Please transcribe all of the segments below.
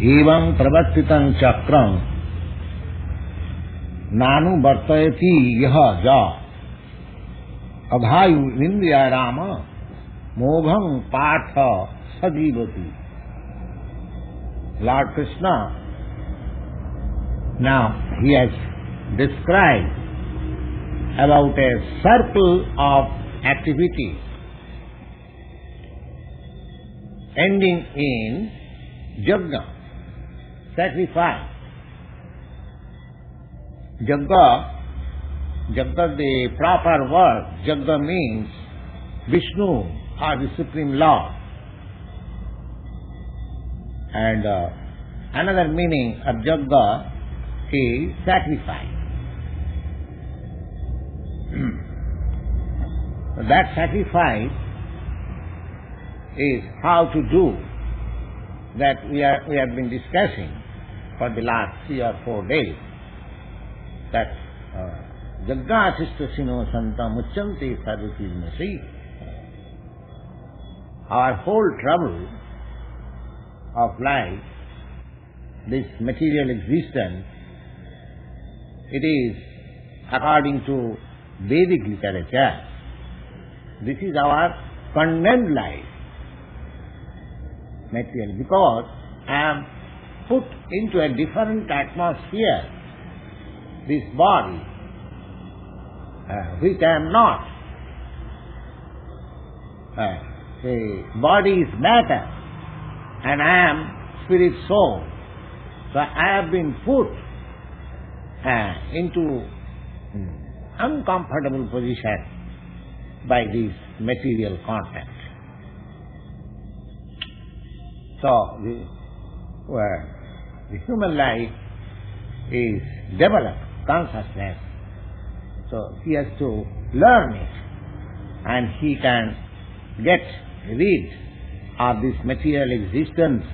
Evam pravartitam chakram nanu vartayati yaha ja abhayu vindya rama mogham patha sajivati. Lord Krishna, now he has described about a circle of activity ending in yajna, sacrifice. Yajna, the proper word, yajna means Vishnu or the Supreme Lord. And another meaning of yajna is sacrifice. That sacrifice is how to do that we have been discussing for the last 3 or 4 days. That Jagga Asistasino Santa Muchanti Sarvakirmasi. Our whole trouble of life, this material existence, it is according to Vedic literature. This is our condemned life, material, because I am put into a different atmosphere, this body, which I am not. The body is matter, and I am spirit soul. So I have been put into uncomfortable position by this material contact. So the human life is developed consciousness. So he has to learn it, and he can get rid of this material existence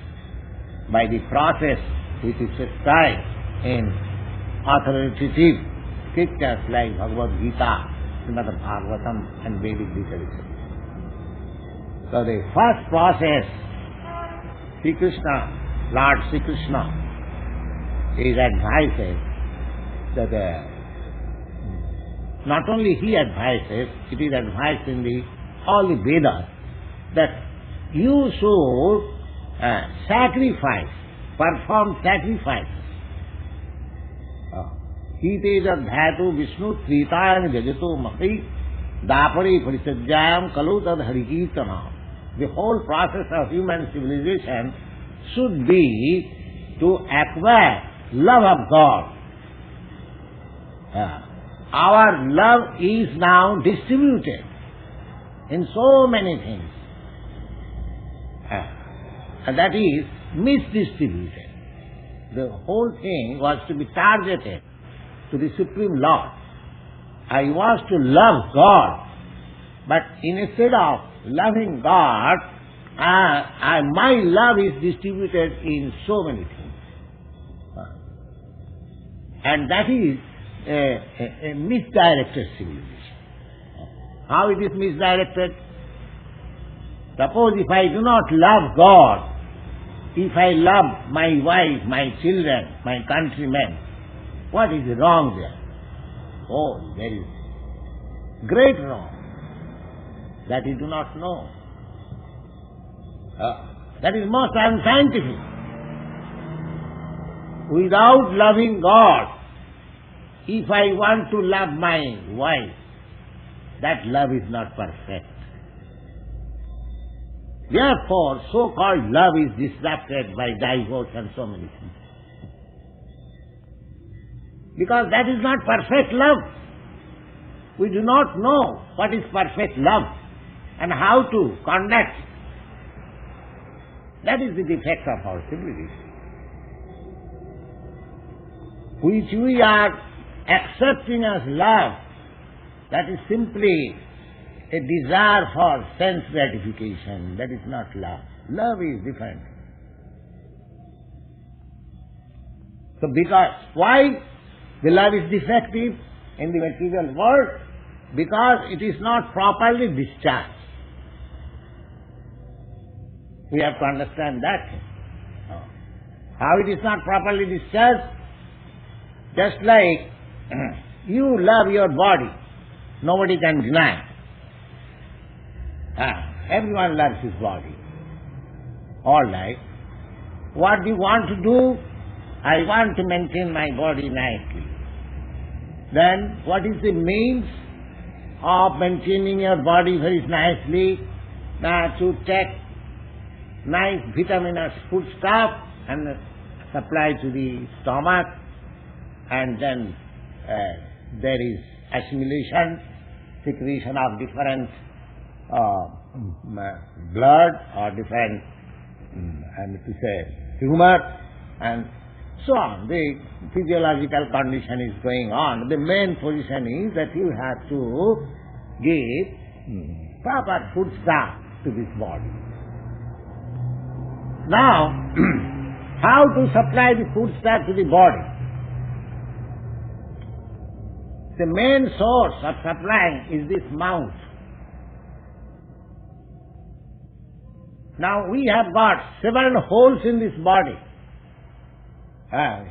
by the process which is prescribed in authoritative scriptures like Bhagavad Gita, ЩrīmadBhāgavatam and Vedic literature. So the first process, Lord Sri Krishna is advises that not only he advises, it is advised in all the Vedas that you should sacrifice, perform sacrifice. Hite dhatu Vishnu Tritayam Jajato Mati Dapari Parisajayam Kalu Tad Harikirtanam. The whole process of human civilization should be to acquire love of God. Our love is now distributed in so many things, and that is misdistributed. The whole thing was to be targeted to the Supreme Lord. I was to love God, but instead of loving God, my love is distributed in so many things. And that is a misdirected civilization. How it is misdirected? Suppose if I do not love God, if I love my wife, my children, my countrymen, what is wrong there? Oh, there is great wrong that you do not know. That is most unscientific. Without loving God, if I want to love my wife, that love is not perfect. Therefore, so-called love is disrupted by divorce and so many things. Because that is not perfect love. We do not know what is perfect love and how to conduct. That is the defect of our civilization, which we are accepting as love. That is simply a desire for sense gratification. That is not love. Love is different. So because, why the love is defective in the material world? Because it is not properly discharged. We have to understand that. How it is not properly discharged? Just like you love your body, nobody can deny. Everyone loves his body. All right. What do you want to do? I want to maintain my body nicely. Then what is the means of maintaining your body very nicely? Now to take nice vitaminous foodstuff and supply to the stomach, and then there is assimilation, secretion of different blood or different, humor, and so on. The physiological condition is going on. The main position is that you have to give proper foodstuff to this body. Now, how to supply the foodstuff to the body? The main source of supplying is this mouth. Now we have got 7 holes in this body,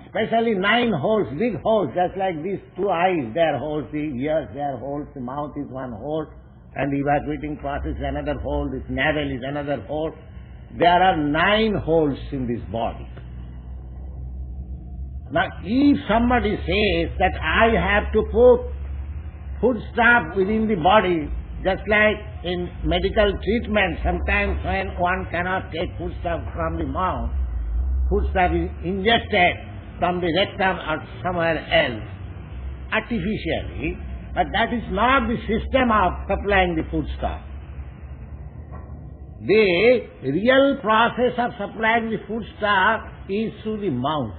especially 9 holes, big holes, just like these 2 eyes, they are holes, the ears, they are holes, the mouth is 1 hole, and the evacuating process is another hole, this navel is another hole. There are 9 holes in this body. Now if somebody says that I have to put foodstuff within the body, just like in medical treatment, sometimes when one cannot take foodstuff from the mouth, foodstuff is injected from the rectum or somewhere else, artificially, but that is not the system of supplying the foodstuff. The real process of supplying the foodstuff is through the mouth.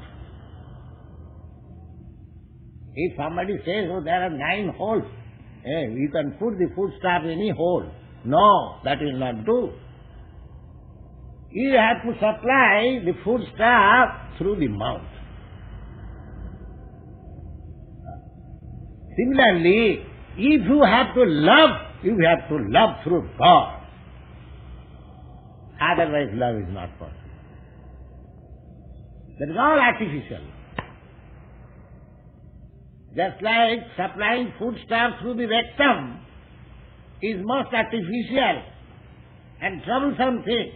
If somebody says, oh, there are 9 holes, you can put the foodstuff in any hole. No, that will not do. You have to supply the foodstuff through the mouth. Similarly, if you have to love through God. Otherwise love is not possible. That is all artificial. Just like supplying foodstuff through the rectum is most artificial and troublesome thing.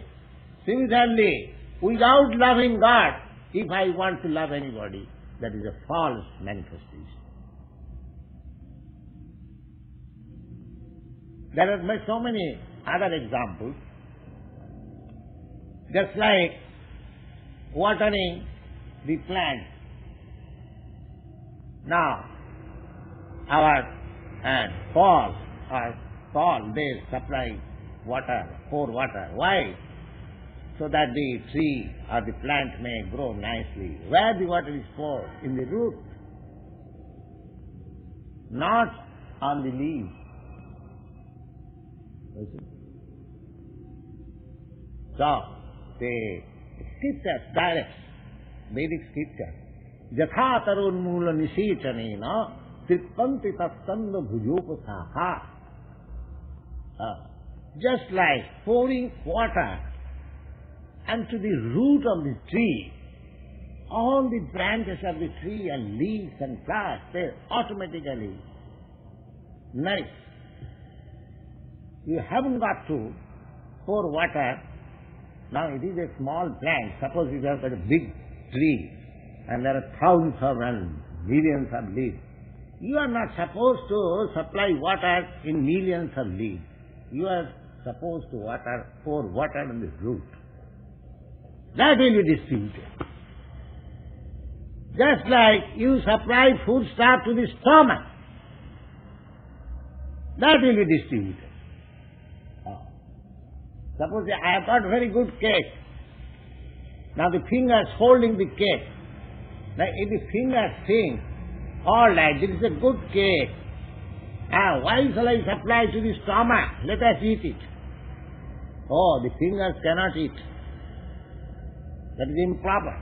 Similarly, without loving God, if I want to love anybody, that is a false manifestation. There are so many other examples. Just like watering the plant. Now, our falls are tall, they supply water, pour water. Why? So that the tree or the plant may grow nicely. Where the water is poured? In the root, not on the leaves. So, the scriptures directs, Vedic scriptures, Jatha tarunmula nisīcanena tripanti tattanda bhujopasāha. Just like pouring water unto the root of the tree, all the branches of the tree and leaves and flowers, they automatically nourish. You haven't got to pour water. Now it is a small plant. Suppose you have got a big tree and there are thousands of and millions of leaves. You are not supposed to supply water in millions of leaves. You are supposed to pour water on the root. That will be distributed. Just like you supply foodstuff to the stomach, that will be distributed. Suppose I have got very good cake. Now the fingers holding the cake. Now if the fingers think, all right, this is a good cake. Why shall I supply to the stomach? Let us eat it. Oh, the fingers cannot eat. That is improper.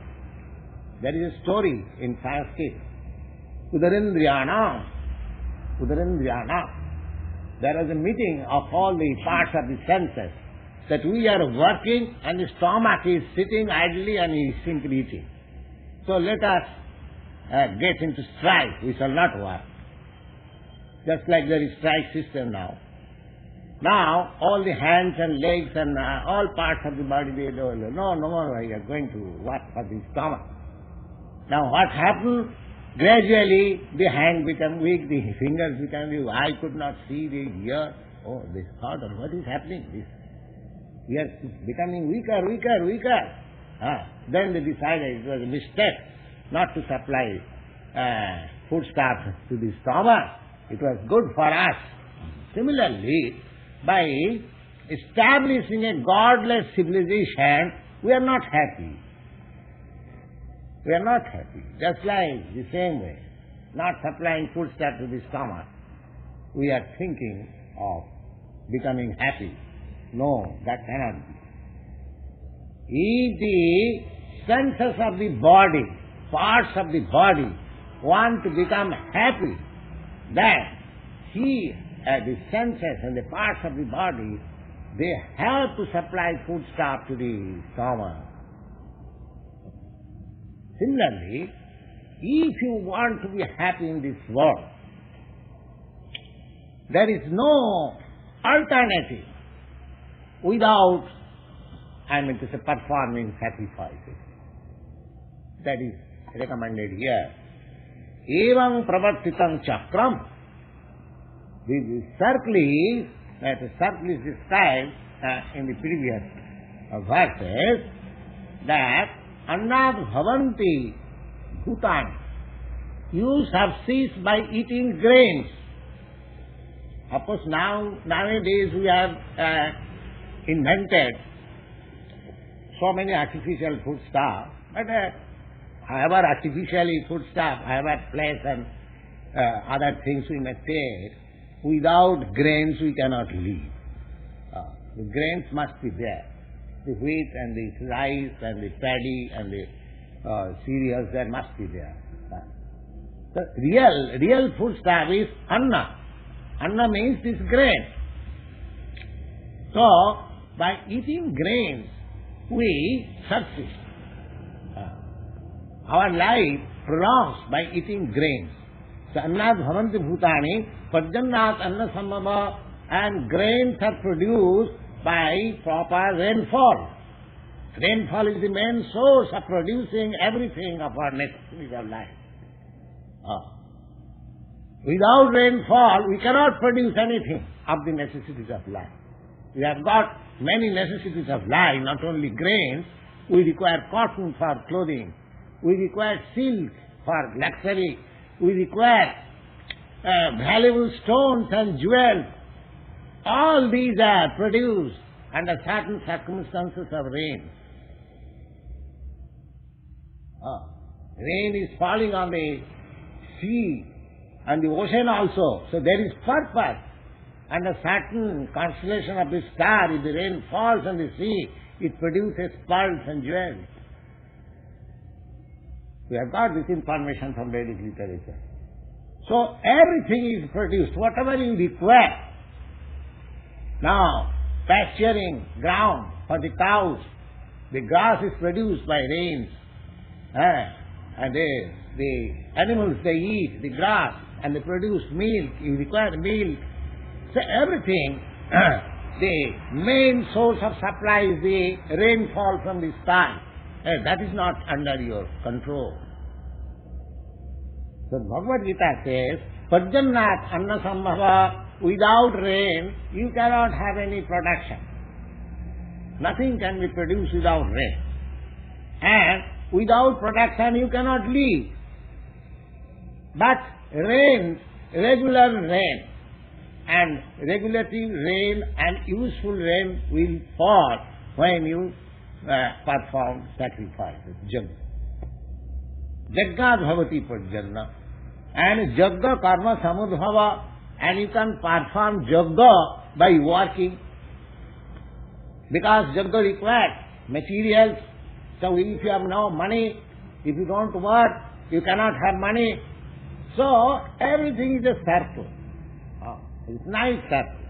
There is a story in Sanskrit. Udarindriyana. There was a meeting of all the parts of the senses, that we are working and the stomach is sitting idly and is simply eating. So let us get into strike. We shall not work. Just like there is strike system now. Now, all the hands and legs and all parts of the body, they do, no more, you are going to work for the stomach. Now what happened? Gradually the hand became weak, the fingers became weak, I could not see the ear. Oh, this thought, what is happening? We are becoming weaker. Then they decided it was a mistake not to supply foodstuffs to the stomach. It was good for us. Similarly, by establishing a godless civilization, we are not happy. We are not happy. Just like the same way, not supplying foodstuff to the stomach, we are thinking of becoming happy. No, that cannot be. If the senses of the body, parts of the body, want to become happy, then the senses and the parts of the body, they have to supply foodstuff to the stomach. Similarly, if you want to be happy in this world, there is no alternative without, performing sacrifices. That is recommended here. Evam pravartitam chakram. The circle is described in the previous verses, that annad bhavanti bhutani. You subsist by eating grains. Of course, nowadays we have invented so many artificial food stuff, but however artificially food stuff, however flesh and other things we may take, without grains we cannot live. The grains must be there. The wheat and the rice and the paddy and the cereals, that must be there. The real food stuff is anna. Anna means this grain. So, by eating grains, we subsist. Our life prolongs by eating grains. So, annad bhavanti bhutani, pajjannat anna sambhava, and grains are produced by proper rainfall. Rainfall is the main source of producing everything of our necessities of life. Without rainfall, we cannot produce anything of the necessities of life. We have got many necessities of life, not only grains. We require cotton for clothing. We require silk for luxury. We require valuable stones and jewels. All these are produced under certain circumstances of rain. Rain is falling on the sea and the ocean also. So there is purpose. Under certain constellation of the star, if the rain falls on the sea, it produces pearls and jewels. We have got this information from Vedic literature. So everything is produced, whatever you require. Now, pasturing ground for the cows, the grass is produced by rains. And the animals, they eat the grass and they produce milk. You require milk. So everything, the main source of supply is the rainfall from the sky. That is not under your control. So Bhagavad Gita says, Pajjannat anna sambhava, without rain, you cannot have any production. Nothing can be produced without rain. And without production, you cannot live. But rain, regular rain, and regulative rain and useful rain will fall when you perform sacrifices, jagga. Jagga bhavati pajjanna. And jagga karma samudbhava, and you can perform jagga by working. Because jagga requires materials. So if you have no money, if you don't work, you cannot have money. So everything is a circle. It's nice circle.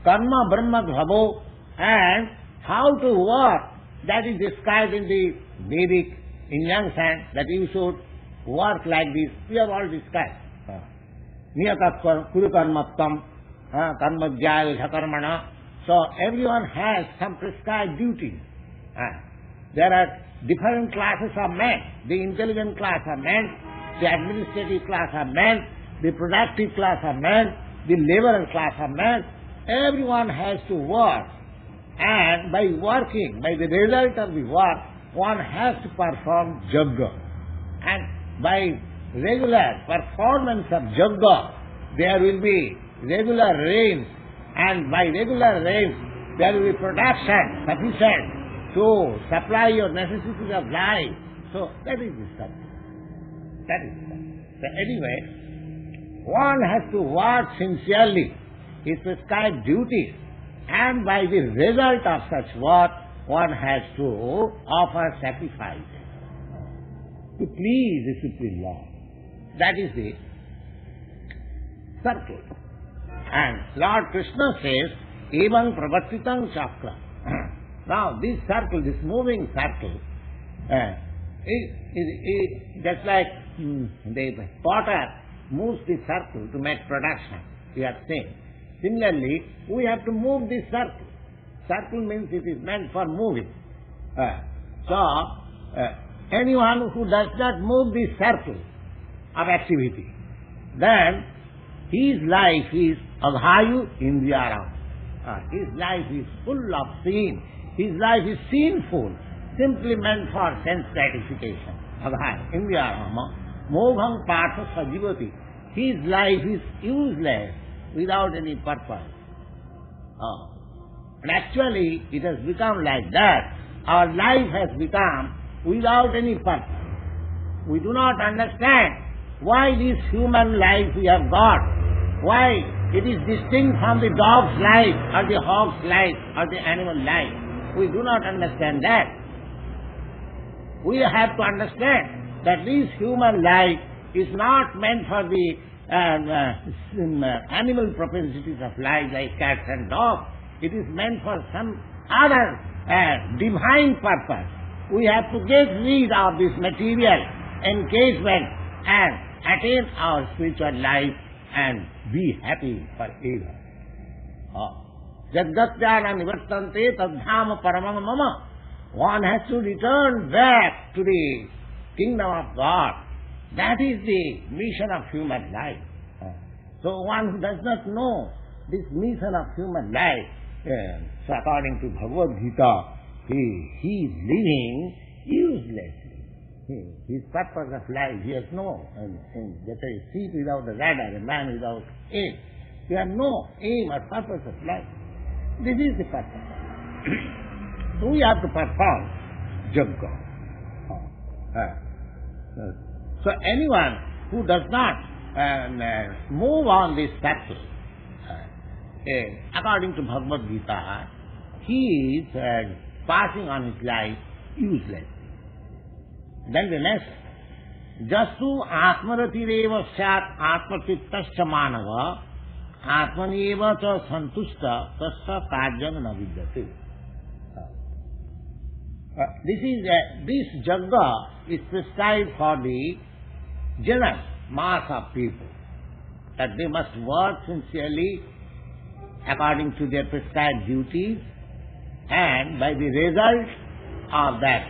Karma brahma bhavo, and how to work, that is described in the Vedic injunction that you should work like this. We have all discussed. Niyatat kuru karmattam, karmadhyaya karmana. So everyone has some prescribed duty. There are different classes of men. The intelligent class are men, the administrative class are men, the productive class are men, the laborer class are men. Everyone has to work. And by working, by the result of the work, one has to perform yajna. And by regular performance of yajna, there will be regular rains. And by regular rains, there will be production sufficient to supply your necessities of life. So that is the subject. That is the subject. So anyway, one has to work sincerely, his prescribed duties, and by the result of such work, one has to offer sacrifices to please the Supreme Lord. That is the circle. And Lord Krishna says, Evam pravartitam chakra. Now this circle, this moving circle, is just like the potter moves the circle to make production, we are saying. Similarly, we have to move this circle. Circle means it is meant for moving. Anyone who does not move this circle of activity, then his life is abhayu indriyaram. His life is full of sin. His life is sinful, simply meant for sense gratification. Abhayu indriyaram. Mogham partha sajivati. His life is useless, without any purpose. And actually, it has become like that. Our life has become without any purpose. We do not understand why this human life we have got, why it is distinct from the dog's life, or the hog's life, or the animal life. We do not understand that. We have to understand that this human life is not meant for the animal propensities of life like cats and dogs. It is meant for some other divine purpose. We have to get rid of this material engagement and attain our spiritual life and be happy forever. Jagdatyana nivartante tadhama paramam mama. One has to return back to the kingdom of God. That is the mission of human life. So one who does not know this mission of human life, so according to Bhagavad-gītā, he is living uselessly. His purpose of life, he has no, just a sheep without a rudder, a man without aim. He has no aim or purpose of life. This is the purpose. So we have to perform yajna. So anyone who does not move on this circle, according to Bhagavad-gītā, he is passing on his life uselessly. Then the next, Jastu atmaratireva syat atmachittascha manava atmaneva cha santushta tasya karyam na vidyate. This yajna is prescribed for the general mass of people, that they must work sincerely according to their prescribed duties, and by the result of that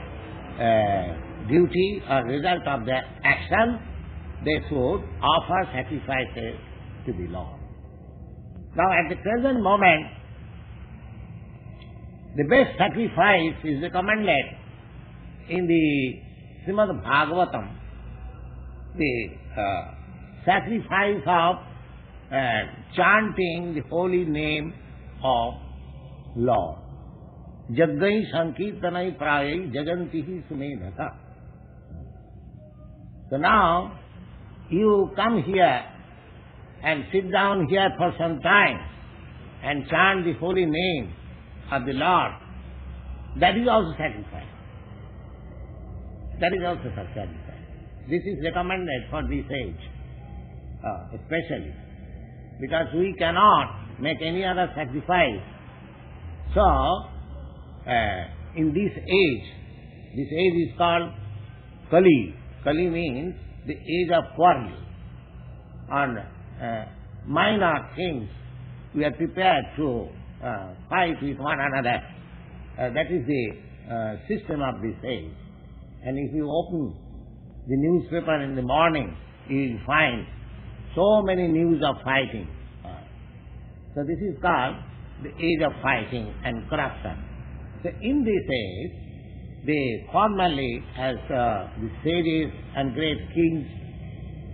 duty or result of their action, they should offer sacrifices to the Lord. Now at the present moment, the best sacrifice is recommended in the ЩrīmadBhāgavatam, the sacrifice of chanting the holy name of Lord. Jaggai sankirtanai prayai jagantihi sumedhata. So now, you come here and sit down here for some time and chant the holy name of the Lord. That is also sacrifice. That is also sacrifice. This is recommended for this age, especially, because we cannot make any other sacrifice. So, in this age is called Kali. Kali means the age of quarrel. On minor things, we are prepared to fight with one another. That is the system of this age. And if you open the newspaper in the morning, you will find so many news of fighting. So this is called the age of fighting and corruption. So in this age, they formerly, as the sages and great kings,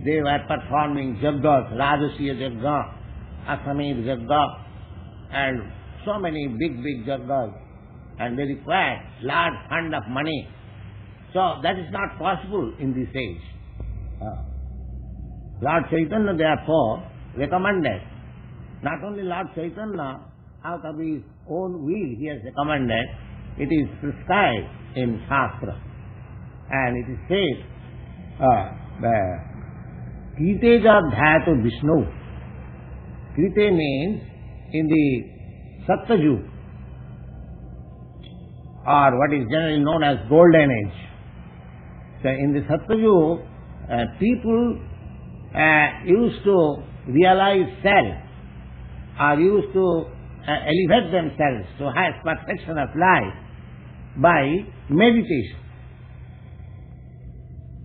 they were performing yajnas, Rajasiya yajna, Ashamedh yajna, and so many big yajnas, and they required large fund of money. So that is not possible in this age. Lord Chaitanya therefore recommended, not only Lord Chaitanya, out of his own will he has recommended, it is prescribed in Shastra. And it is said, Kriteja Dhyato Vishnu. Krite means in the Satyayug, or what is generally known as Golden Age. So in the Satyayug, people used to realize self, or used to elevate themselves to highest perfection of life by meditation.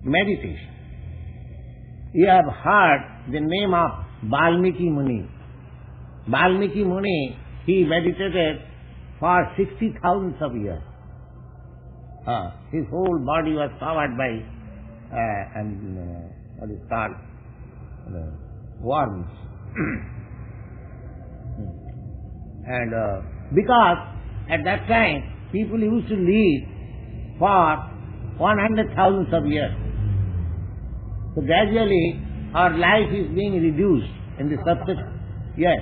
Meditation. You have heard the name of Valmiki Muni. Valmiki Muni, he meditated for 60,000 of years. His whole body was covered by what is called worms. And because at that time people used to live for 100,000 of years. So gradually our life is being reduced in the Satyayuga. Yes,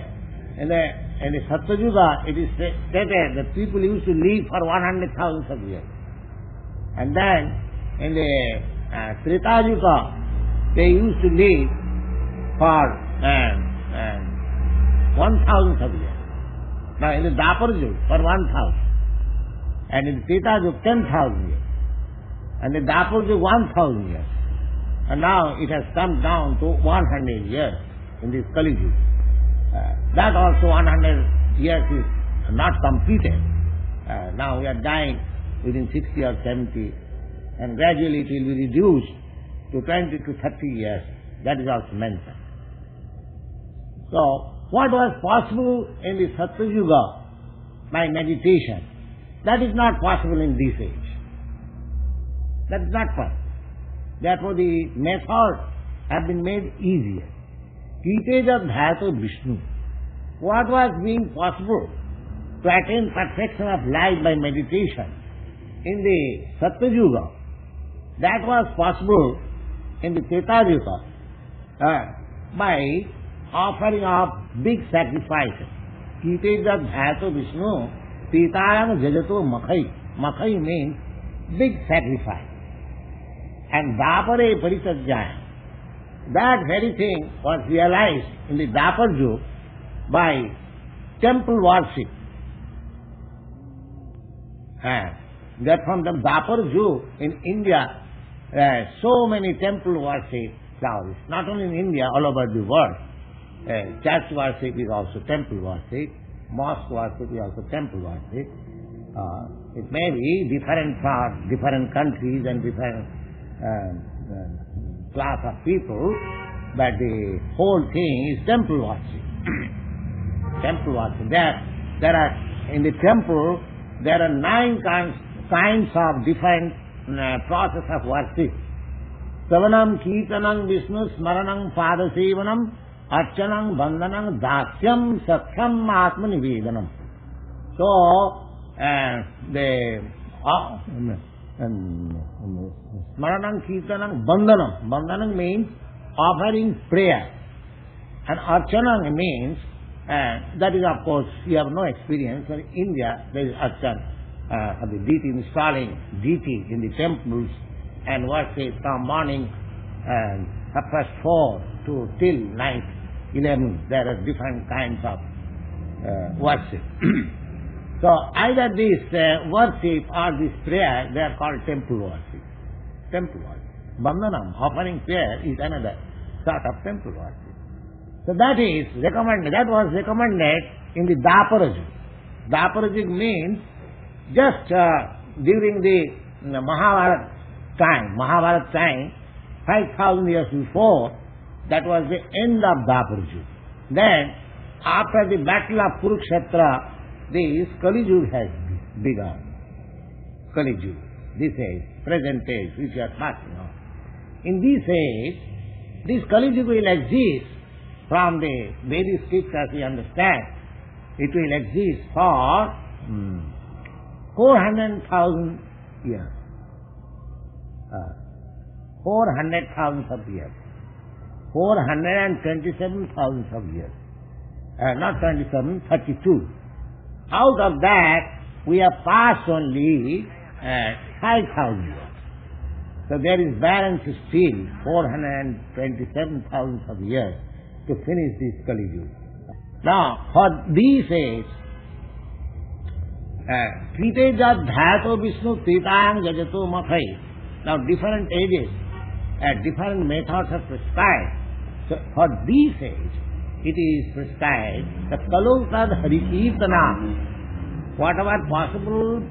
in the Satyayuga it is stated that people used to live for 100,000 of years. And then in the Treta Yuga they used to live for 1,000 of years. Now in the Dapar Yuga for 1,000. And in the Treta Yuga 10,000 years. And in the Dapar Yuga 1,000 years. And now it has come down to 100 years in this Kali Yuga. That also 100 years is not completed. Now we are dying within 60 or 70, and gradually it will be reduced to 20 to 30 years. That is also mentioned. So, what was possible in the Satya Yuga by meditation, that is not possible in this age. That is not possible. Therefore, the methods have been made easier. Kriteja Dhyato Vishnu. What was being possible to attain perfection of life by meditation in the Satya Yuga, that was possible in the Treta Yuga by offering of big sacrifices. Kriteja Dhyato Vishnu, Titayam Jajato Makhai. Makhai means big sacrifice. And Dapare Parisajjaya. That very thing was realized in the Dapar Yuga by temple worship. That from the Dapar Yuga in India, so many temple worship flourished. Not only in India, all over the world. Church worship is also temple worship. Mosque worship is also temple worship. It may be different for different countries and different class of people, but the whole thing is temple worship. Temple worship. There are in the temple there are 9 kinds of different process of worship. Savanam, Kirtanam, Vishnu, Smaranam, Padasevanam, Archanam, Bandhanam, Dasyam, Sakhyam, Atmanivedanam. So, the Smaranam, Kirtanam, Bandhanam. Bandhanam means offering prayer. And Archanam means, that is of course, you have no experience. In India, there is Archan, the deity, installing deity in the temples and worship from morning first 4 to till night 11. There are different kinds of worship. So either this worship or this prayer, they are called temple worship. temple worship. Bandhanam, offering prayer, is another sort of temple worship. So that is recommended, that was recommended in the Dwapara Yuga. Dwapara Yuga means just during the Mahabharata time, 5,000 years before, that was the end of Dwapara Yuga. Then, after the battle of Kurukshetra, this Kali Yuga has begun. Kali Yuga, this age, present age, which we are passing on. In this age, this Kali Yuga will exist from the Vedic scriptures we understand. It will exist for 400,000 years. 400,000 of years. 427,000 of years. Not 27, 32. Out of that, we have passed only 5,000 years. So there is balance still 427,000 of years to finish this Kali Yuga. Now, for these age, Triteja Dhato Vishnu Tritang Jajato Mathai. Now, different ages, different methods are prescribed. So, for these age, it is prescribed the Kalutad Harikirtana, whatever possible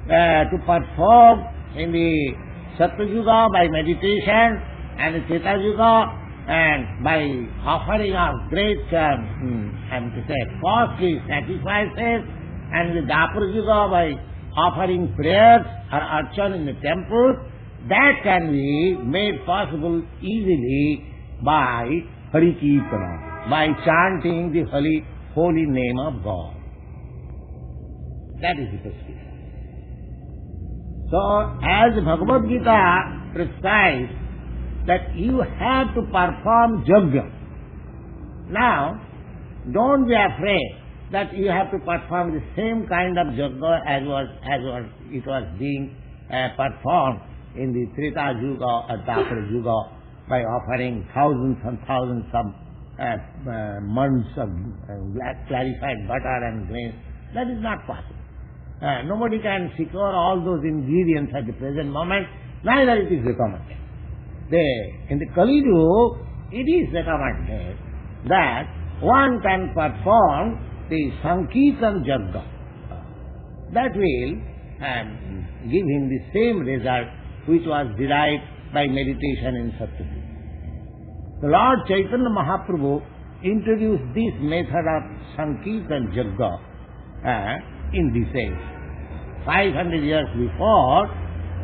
to perform in the Satya Yuga by meditation and the Treta Yuga and by offering of great, costly sacrifices, and the Dwapara Yuga by offering prayers or archan in the temple, that can be made possible easily by Harikirtana, by chanting the holy name of God. That is the prescription. So, as Bhagavad Gita prescribes that you have to perform yajna. Now, don't be afraid that you have to perform the same kind of yajna as it was being performed in the Treta Yuga or Dwapara Yuga by offering thousands and thousands of months of clarified butter and grains. That is not possible. Nobody can secure all those ingredients at the present moment, neither it is recommended. In the Kali Yuga, it is recommended that one can perform the Sankirtan Yajna. That will give him the same result which was derived by meditation in Satyajit. The Lord Chaitanya Mahaprabhu introduced this method of Sankirtan Yajna in this age. 500 years before,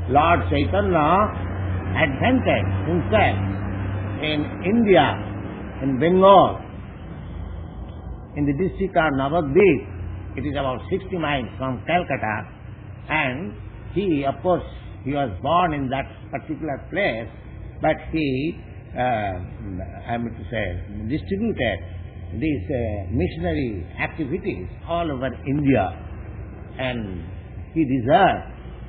Lord Chaitanya advented himself in India, in Bengal, in the district of Navadvip. It is about 60 miles from Calcutta, and he, of course, he was born in that particular place, but he, distributed these missionary activities all over India, and he desired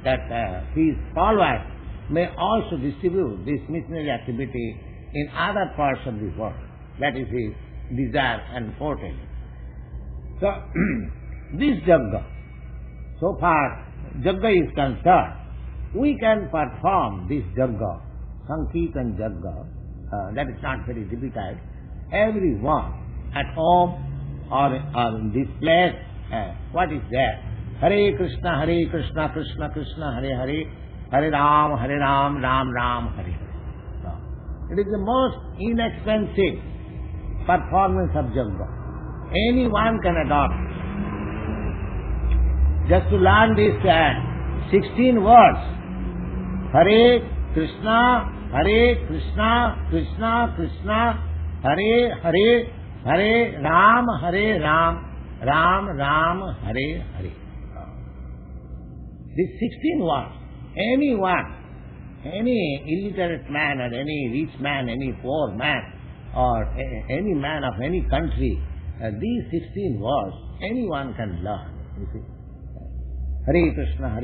that his followers may also distribute this missionary activity in other parts of the world. That is his desire and foretelling. So, this yajna, so far yajna is concerned, we can perform this yajna, Sankirtan yajna, that is not very difficult. Everyone at home or in this place, what is there? Hare Krishna, Krishna Krishna, Hare Hare, Hare Ram, Ram Ram, Hare Hare. It is the most inexpensive performance of yajna. Anyone can adopt it. Just to learn these 16 words. Hare Krishna, Krishna Krishna, Hare Hare, Hare Ram, Ram Ram, Hare Hare. These 16 words, anyone, any illiterate man or any rich man, any poor man, or any man of any country, these 16 words, anyone can learn. You see, Hare Krishna,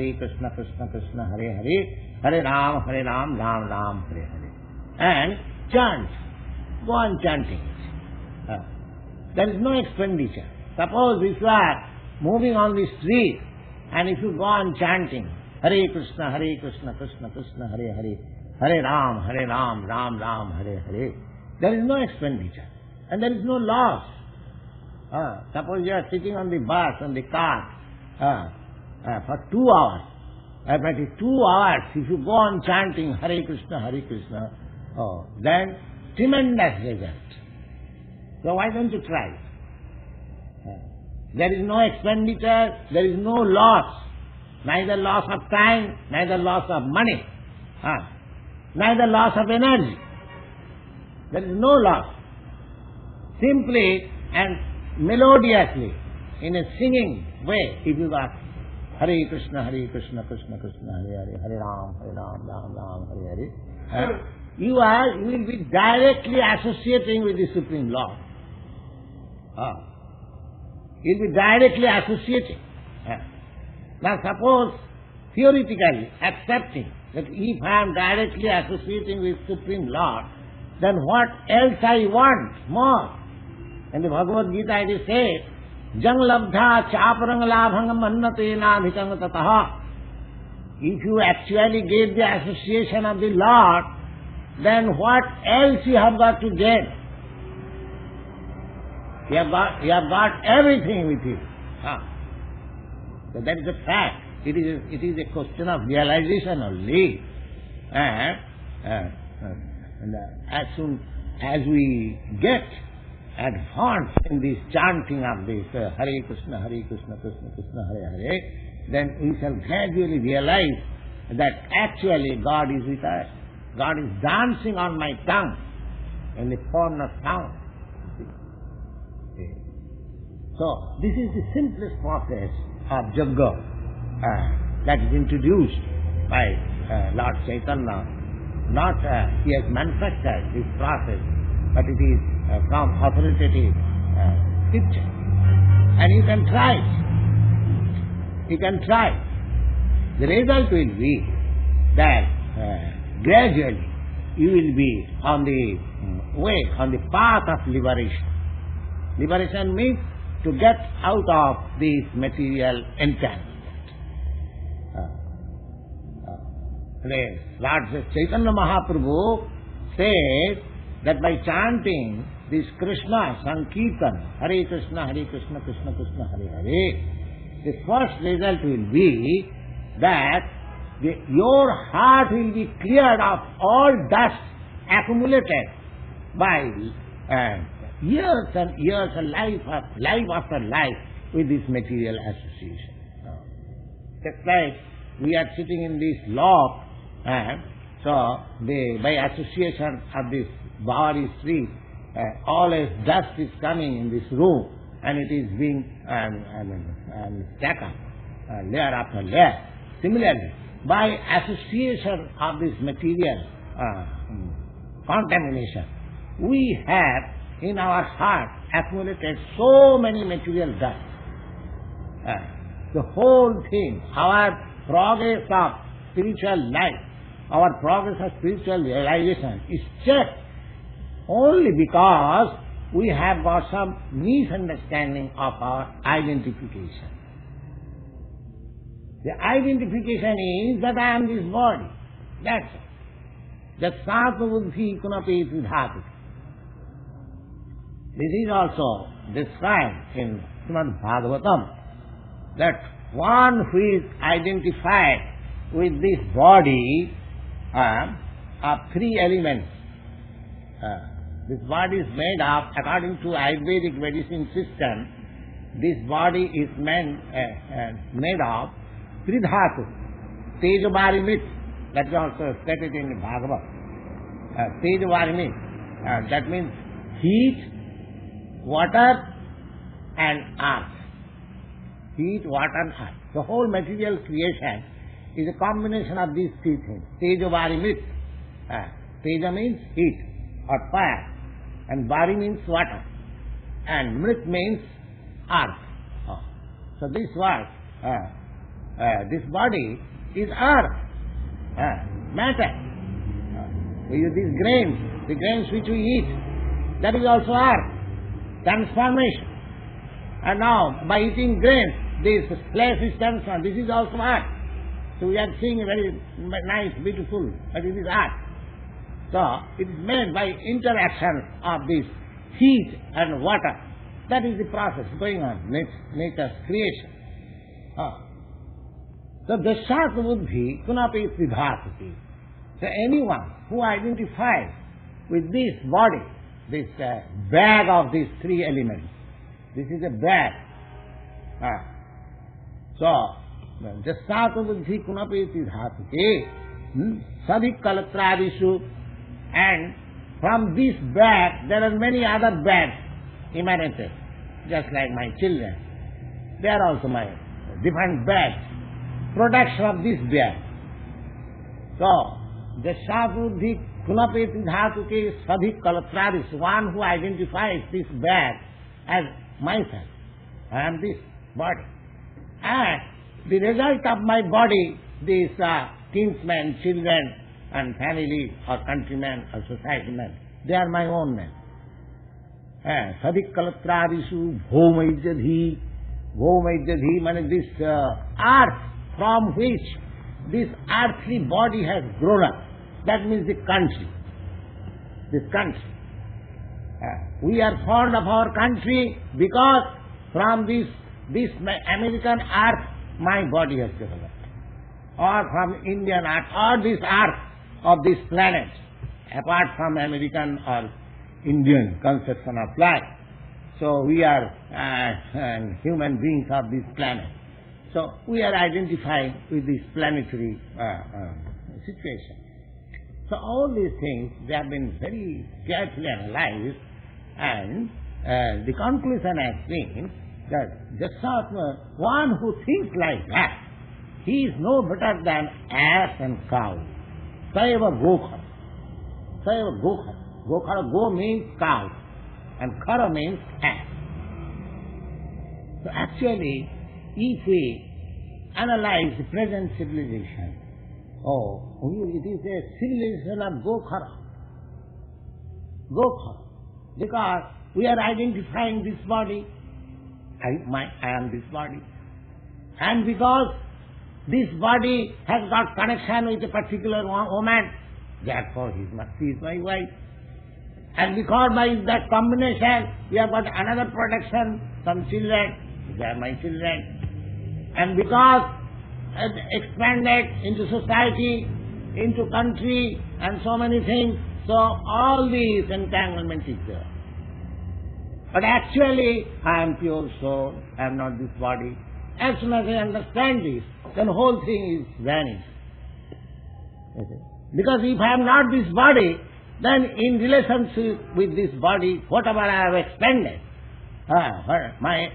Krishna Krishna, Hare Hare, Hare Ram, Ram Ram, Hare Hare. And chant. Go on chanting. There is no expenditure. Suppose if you are moving on the street, and if you go on chanting, Hare Krishna, Krishna Krishna, Hare Hare, Hare Ram, Ram Ram, Hare Hare. There is no expenditure and there is no loss. Suppose you are sitting on the bus, on the car, for 2 hours. But in 2 hours, if you go on chanting Hare Krishna, then tremendous result. So why don't you try? There is no expenditure, there is no loss. Neither loss of time, neither loss of money, neither loss of energy. There is no loss. Simply and melodiously, in a singing way, if you got Hare Krishna, Krishna Krishna, Hare Hare, Hare Ram, Ram Ram, Hare Hare, you will be directly associating with the Supreme Lord. You will be directly associating. Now suppose, theoretically, accepting that if I am directly associating with Supreme Lord, then what else I want more? In the Bhagavad Gita it is said, Jang labdha chaparang labhangam annatena adhikam tataha. If you actually get the association of the Lord, then what else you have got to get? You have got everything with you. So that is a fact. It is a question of realization only. And as soon as we get advanced in this chanting of this Hare Krishna, Krishna Krishna, Hare Hare, then we shall gradually realize that actually God is with us. God is dancing on my tongue in the form of sound. So this is the simplest process of Jagga that is introduced by Lord Chaitanya. Not he has manufactured this process, but it is from authoritative scripture. And you can try it. You can try. The result will be that gradually you will be on the way, on the path of liberation. Liberation means to get out of this material entanglement. Lord Chaitanya Mahaprabhu said that by chanting this Krishna Sankirtan, Hare Krishna, Krishna Krishna, Hare Hare, the first result will be that your heart will be cleared of all dust accumulated by years and years, life after life with this material association. Just like we are sitting in this loft, so by association of this body street, always dust is coming in this room and it is being stacked up layer after layer. Similarly, by association of this material contamination, we have in our heart accumulated so many material dust. The whole thing, our progress of spiritual life, our progress of spiritual realization is checked only because we have got some misunderstanding of our identification. The identification is that I am this body. That's it. The Satma Buddhi Kunapi Dhatu. This is also described in ЩrīmadBhāgavatam, that one who is identified with this body of three elements. This body is made of, according to Ayurvedic medicine system, this body is made of three dhatu. Tejavarimi, that is also stated in the Bhagavad. Tejavarimi, that means heat, water and earth. Heat, water and earth. The whole material creation is a combination of these three things. Tejavarimi. Teja means heat or fire, and vari means water, and mrit means earth. So this word, this body is earth, matter. We use these grains, the grains which we eat, that is also earth, transformation. And now, by eating grains, this flesh is transformed, this is also earth. So we are seeing a very nice, beautiful, but it is earth. So, it is made by interaction of this heat and water. That is the process going on, nature's creation. So, Dasyat buddhi kunapi vidhasati. So, anyone who identifies with this body, this bag of these three elements, this is a bag. So, Dasyat buddhi kunapi vidhasati, sadhik kalatradisu, and from this bag there are many other bags emanated, just like my children. They are also my different bags, production of this bag. So, the Shabuddhi Kunapeti Dhatuke Sadhik Kalatradis, one who identifies this bag as myself. I am this body. And the result of my body, these kinsmen, children, and family, or countrymen, or society men, they are my own men. Sadhik Kalatradisu Bhomaijadhi. Bhomaijadhi means this earth from which this earthly body has grown up. That means the country. This country. We are fond of our country because from this American earth my body has developed. Or from Indian earth, or this earth of this planet, apart from American or Indian conception of life. So we are human beings of this planet. So we are identifying with this planetary situation. So all these things, they have been very carefully analyzed, and the conclusion has been that Jasatma, one who thinks like that, he is no better than ass and cow. Saiva gokhara. Saiva gokhara. Gokhara, go means cow, and khara means ass. So actually, if we analyze the present civilization, it is a civilization of gokhara. Gokhara. Because we are identifying this body, I am this body. And because this body has got connection with a particular woman, therefore she is my wife. And because by that combination we have got another protection, some children, they are my children. And because expanded into society, into country, and so many things, so all these entanglements is there. But actually, I am pure soul, I am not this body. As soon as I understand this, then the whole thing is vanished. Because if I am not this body, then in relationship with this body, whatever I have expended, my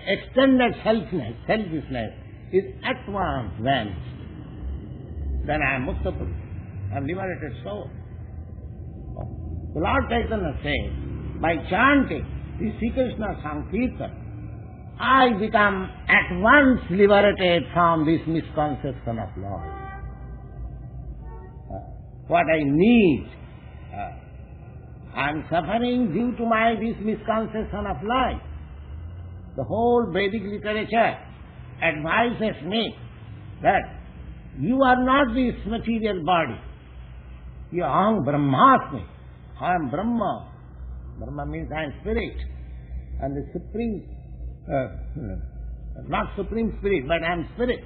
extended selfishness is at once vanished. Then I am Muktapur, I am liberated soul. The Lord Chaitanya says, by chanting the Sri Krishna Sankirtan, I become at once liberated from this misconception of law. What I need, I am suffering due to this misconception of life. The whole Vedic literature advises me that you are not this material body. You are Aham Brahmasmi. I am Brahma. Brahma means I am spirit. And the supreme, not supreme spirit, but I am spirit.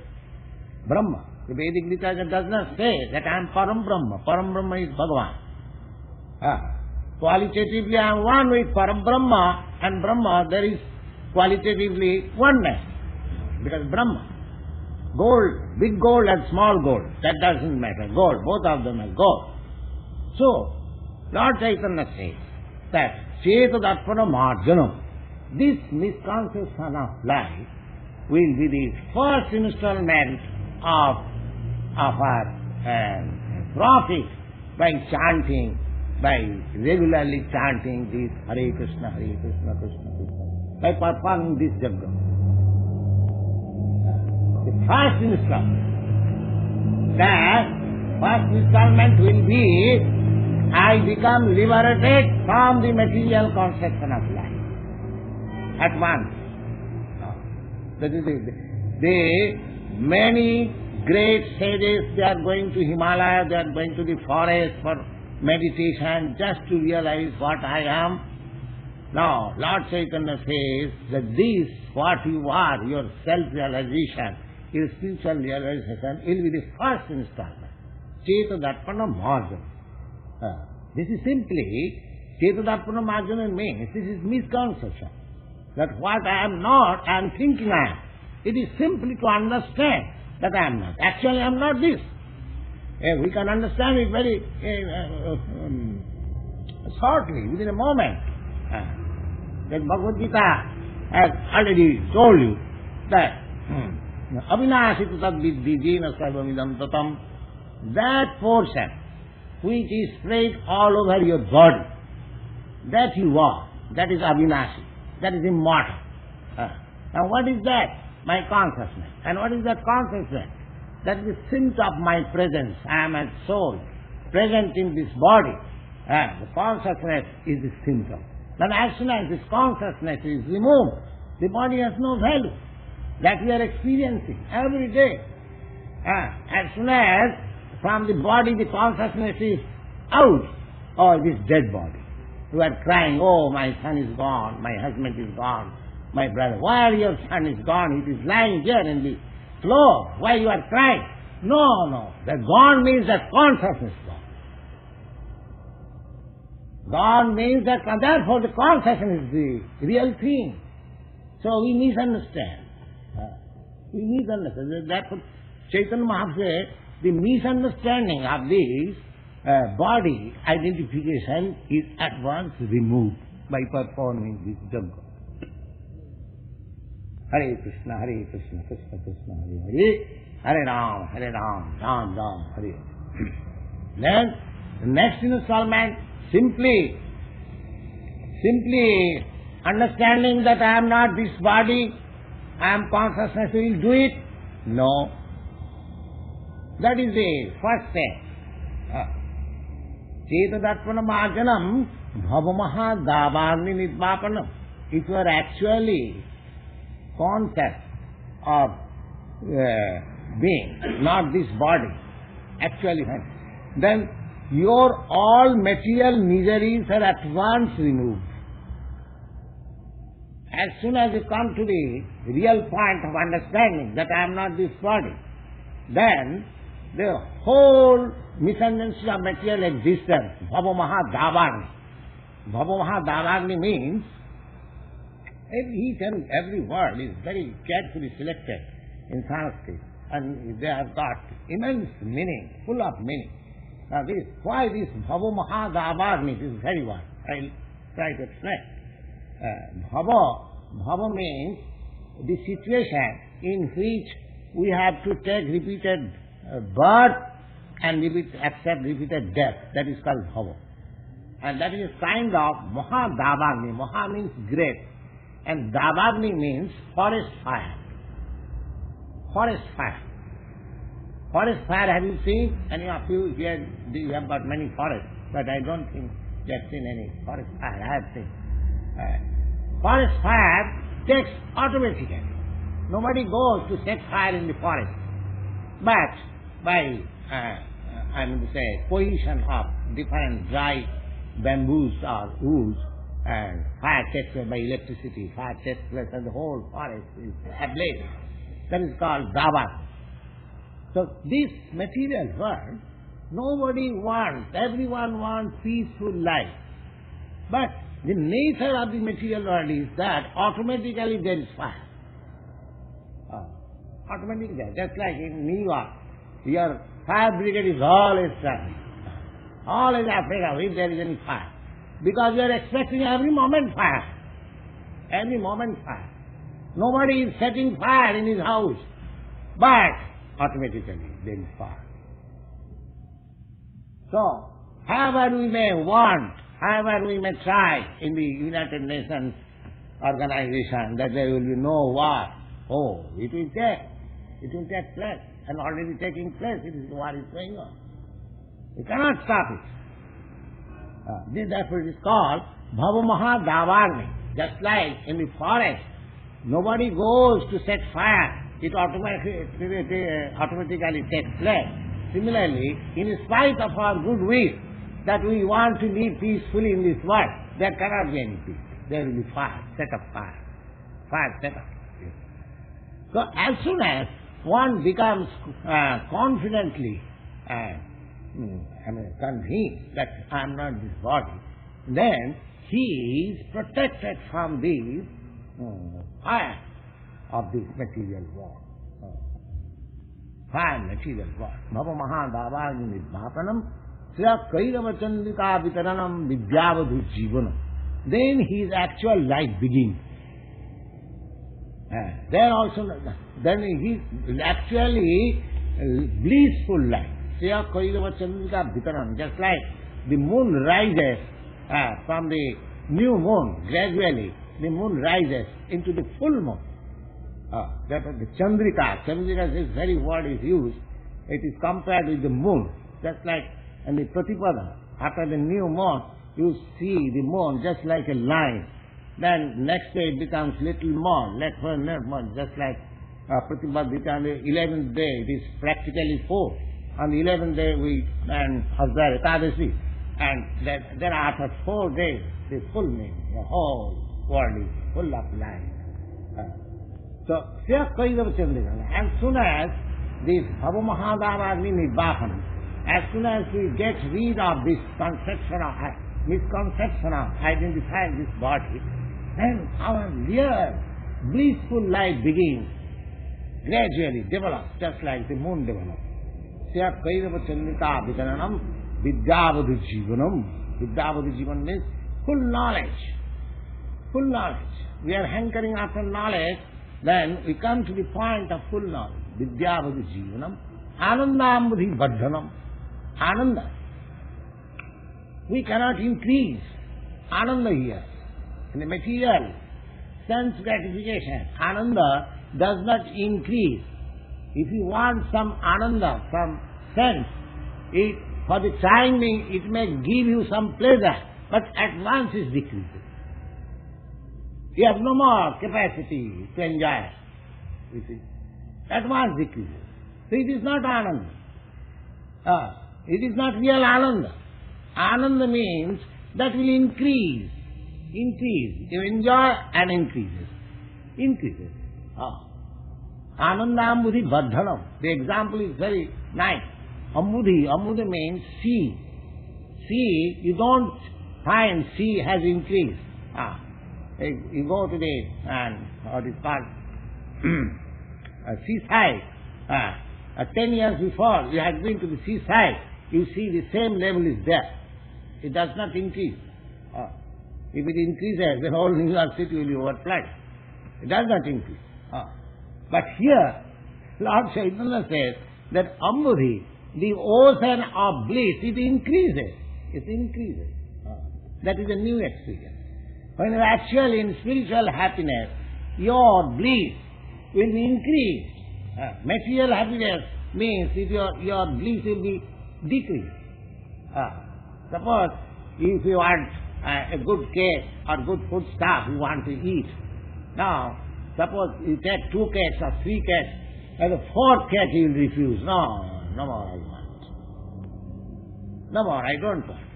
Brahma. The Vedic literature does not say that I am Param Brahma. Param Brahma is Bhagavan. Qualitatively I am one with Param Brahma, and Brahma there is qualitatively oneness. Because Brahma, gold, big gold and small gold, that doesn't matter. Gold, both of them are gold. So, Lord Chaitanya says that Cetadarpana Marjanam, this misconception of life will be the first installment of our profit by chanting, by regularly chanting this Hare Krishna, Krishna Krishna, by performing this Jagga. The first installment, that first installment will be, I become liberated from the material conception of life. At once. That is the many great sages, they are going to Himalaya, they are going to the forest for meditation just to realize what I am. Now, Lord Chaitanya says that this, what you are, your self-realization, your spiritual realization, will be the first installment. Cetadarpana marjana. This is simply, Cetadarpana marjana means, this is misconception. That what I am not, I am thinking I am. It is simply to understand that I am not. Actually, I am not this. We can understand it very shortly, within a moment. That Bhagavad Gita has already told you that Avinashitu tad viddhi jena sarvamidam tatam, that portion which is spread all over your body, that you are, that is Avinashi, that is immortal. Now what is that? My consciousness. And what is that consciousness? That is the sense of my presence. I am a soul present in this body. The consciousness is the symptom. Then as soon as this consciousness is removed, the body has no value. That we are experiencing every day. As soon as from the body the consciousness is out, or this dead body, you are crying, oh, my son is gone, my husband is gone, my brother. Why your son is gone? It is lying here in the floor. Why you are crying? No. The gone means that consciousness is gone. Gone means that, therefore the consciousness is the real thing. So we misunderstand. Therefore Chaitanya Mahaprabhu said, the misunderstanding of this body identification is at once removed by performing this japa. Hare Krishna, Krishna Krishna, Hare Hare, Hare Ram, Ram Ram, Hare Hare. Then the next installment, simply understanding that I am not this body, I am consciousness, will do it? No. That is the first thing. Cetadarpana marjanam bhavamaha davarni nidvapanam. If you are actually conscious of being, not this body, actually, then your all material miseries are at once removed. As soon as you come to the real point of understanding that I am not this body, then the whole misunderstanding of material existence, bhavamaha davarni. Bhavamaha davarni means each and every word is very carefully selected in Sanskrit, and they have got immense meaning, full of meaning. Now why this bhavamaha davarni, this very word? I'll try to explain. Bhava means the situation in which we have to take repeated birth and accept repeated death. That is called bhava. And that is kind of mahadavarni. Maha means great. And davarni means forest fire. Forest fire. Forest fire, have you seen? Any of you here, you have got many forests, but I don't think you have seen any forest fire. I have seen. Forest fire takes automatically. Nobody goes to set fire in the forest. But by, position of different dry bamboos or woods, and fire takes place by electricity, fire takes place and the whole forest is ablaze. That is called davar. So this material world, nobody wants, everyone wants peaceful life. But the nature of the material world is that automatically there is fire. Automatically, just like in New York, your fire brigade is always traveling. Always afraid of if there is any fire. Because you are expecting every moment fire. Every moment fire. Nobody is setting fire in his house. But automatically there is fire. So, however we may want, however we may try in the United Nations organization that there will be no war, oh, it will take place, and already taking place. It is the war is going on. You cannot stop it. Therefore it is called bhavamaha davarni. Just like in the forest, nobody goes to set fire. It automatically takes place. Similarly, in spite of our good will, that we want to live peacefully in this world, there cannot be any peace. There will be fire, set up fire. Fire set up. So as soon as one becomes confidently convinced that I am not this body, then he is protected from the fire of this material world. Fire, material world. Bhava mahadavāni nidbhapanam sya kairava chandrika vitaranam vidyavadhu jivanam. Then his actual life begins. Then also, then his actually blissful life. Sya kairava chandrika vitaranam. Just like the moon rises from the new moon, gradually the moon rises into the full moon. That is the Chandrika. Chandrika, this very word is used. It is compared with the moon. Just like in the Pratipada, after the new moon, you see the moon just like a line. Then next day it becomes little more, just like Pratipada. On the 11th day it is practically 4. On the 11th day we observe Ekadasi. And then after 4 days, the full moon, the whole world is full of light. So, as soon as this Bhava Mahadavāni Nidbāpanam, as soon as we get rid of this misconception of identifying this body, then our real blissful life begins, gradually develops, just like the moon develops. Sya kairava chandrika vidaranam vidyavadhu jivanam. Vidyavadhu jivanam means full knowledge. Full knowledge. We are hankering after knowledge. Then we come to the point of full knowledge. Vidyavadhu jivanam, anandambudhi baddhanam. Ananda. We cannot increase ananda here. In the material sense gratification, ananda does not increase. If you want some ananda, some sense, for the time being it may give you some pleasure, but at once it decreases. You have no more capacity to enjoy, you see. At once decreases. So it is not ananda. It is not real ananda. Ananda means that will increase. Increase. You enjoy and increases. Increases. Anandambudhi baddhanam. The example is very nice. Ambudhi. Ambudhi means sea. Sea, you don't find sea has increased. You go to the, what is called, seaside. 10 years before, you had been to the seaside, you see the same level is there. It does not increase. If it increases, the whole New York City will be overflowed. It does not increase. But here, Lord Chaitanya says that Ambudhi, the ocean of bliss, it increases. It increases. That is a new experience. When you are actually in spiritual happiness, your bliss will be increased. Material happiness means that your bliss will be decreased. Suppose if you want a good cake or good food stuff you want to eat. Now, suppose you take 2 cakes or 3 cakes, and the 4th cake you will refuse. No more I want. No more, I don't want.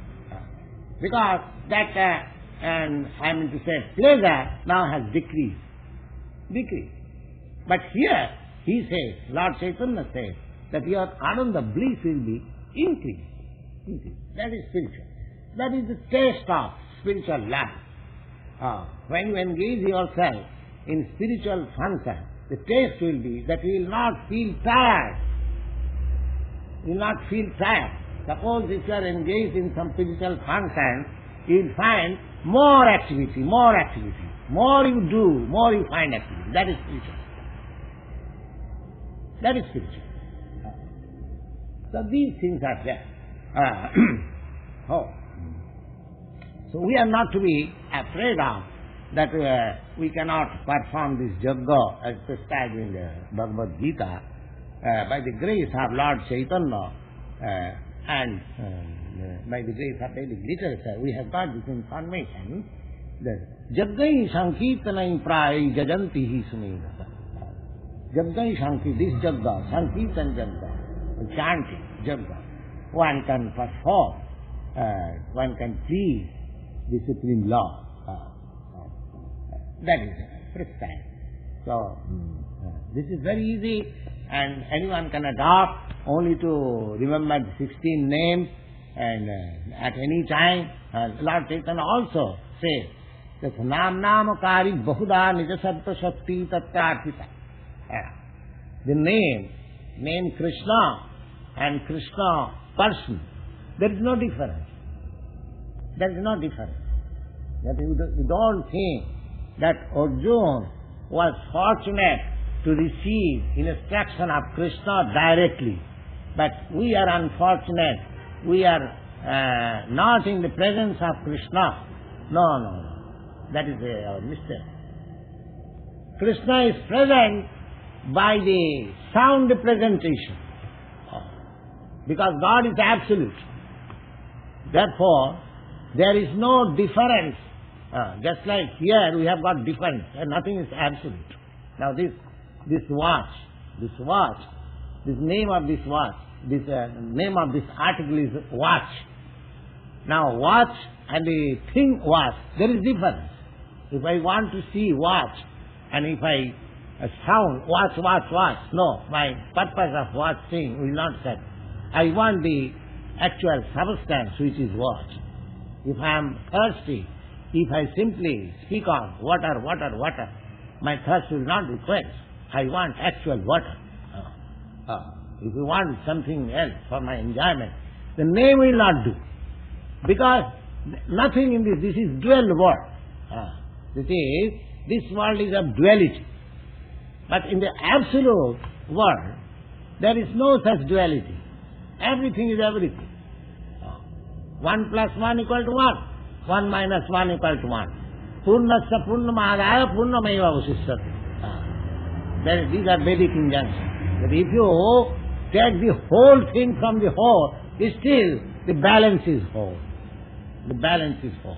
Because that, and I mean to say, pleasure now has decreased. Decreased. But here, he says, Lord Chaitanya says, that your ananda bliss will be increased. Increased. That is spiritual. That is the taste of spiritual life. When you engage yourself in spiritual function, the taste will be that you will not feel tired. You will not feel tired. Suppose if you are engaged in some spiritual function, you will find more activity, more activity. More you do, more you find activity. That is spiritual. That is spiritual. So these things are there. So we are not to be afraid of that we cannot perform this jagga as prescribed in the Bhagavad Gita. By the grace of Lord Chaitanya and by the grace of Vedic literature, we have got this information that jaggai sankirtanai prai jajanti hi sunedasa. Jaggai sankirtan, this jagga, sankirtan jagga, chanting jagga, one can perform one can see the Supreme Law. That is precise. So, this is very easy and anyone can adopt only to remember the 16 names and at any time. Lord Chaitanya also says that Namakari Bahuda Nijasattva Shakti Tattarthita. The name Krishna and Krishna person, there is no difference. There is no difference. That you don't think that Arjuna was fortunate to receive instruction of Krishna directly. But we are unfortunate. We are not in the presence of Krishna. No. That is our mistake. Krishna is present by the sound representation. Because God is absolute. Therefore, there is no difference. Just like here we have got difference and nothing is absolute. Now this watch, this name of this watch, name of this article is watch. Now watch and the thing watch, there is difference. If I want to see watch and if I sound watch, no, my purpose of watching will not set. I want the actual substance which is watch. If I am thirsty, if I simply speak on water, my thirst will not be quenched. I want actual water. If you want something else for my enjoyment, the name will not do. Because nothing in this is dual world. This world is of duality. But in the absolute world, there is no such duality. Everything is everything. 1 plus 1 equal to 1. 1 minus 1 equal to 1. Purnasya purnamadaya purnameva vasishyate. These are Vedic injunctions. But if you take the whole thing from the whole, still the balance is whole. The balance is whole.